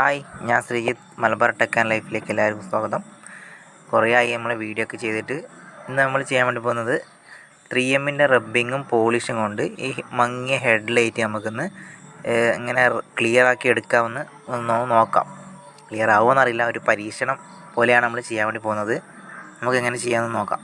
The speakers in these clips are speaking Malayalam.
ഹായ്, ഞാൻ ശ്രീജിത്ത്. മലബാർ ടെക് ആൻഡ് ലൈഫിലേക്ക് എല്ലാവർക്കും സ്വാഗതം. കുറേ ആയി നമ്മൾ വീഡിയോ ഒക്കെ ചെയ്തിട്ട് ഇന്ന് നമ്മൾ ചെയ്യാൻ വേണ്ടി പോകുന്നത് 3Mൻ്റെ റബ്ബിങ്ങും പോളിഷും കൊണ്ട് ഈ മങ്ങിയ ഹെഡ് ലൈറ്റ് നമുക്കൊന്ന് ഇങ്ങനെ ക്ലിയർ ആക്കി എടുക്കാമെന്ന് ഒന്ന് നോക്കാം. ക്ലിയർ ആവുമെന്നറിയില്ല, ഒരു പരീക്ഷണം പോലെയാണ് നമ്മൾ ചെയ്യാൻ വേണ്ടി പോകുന്നത്. നമുക്ക് എങ്ങനെ ചെയ്യാമെന്ന് നോക്കാം.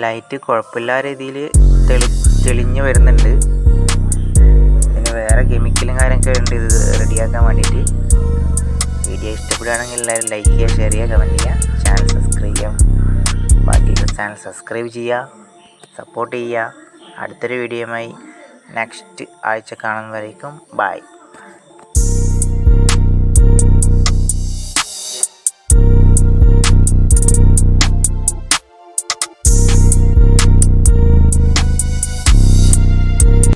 ലൈറ്റ് കുഴപ്പമില്ലാത്ത രീതിയിൽ തെളിഞ്ഞ് വരുന്നുണ്ട്. പിന്നെ വേറെ കെമിക്കലും കാര്യമൊക്കെ ഉണ്ട് ഇത് റെഡിയാക്കാൻ വേണ്ടിയിട്ട്. വീഡിയോ ഇഷ്ടപ്പെടുകയാണെങ്കിൽ എല്ലാവരും ലൈക്ക് ചെയ്യുക, ഷെയർ ചെയ്യുക, കമൻറ്റ് ചെയ്യുക, ചാനൽ സബ്സ്ക്രൈബ് ചെയ്യാം. ബാക്കിയുള്ള ചാനൽ സബ്സ്ക്രൈബ് ചെയ്യുക, സപ്പോർട്ട് ചെയ്യുക. അടുത്തൊരു വീഡിയോയുമായി നെക്സ്റ്റ് ആഴ്ച കാണുന്നവരേക്കും ബൈ.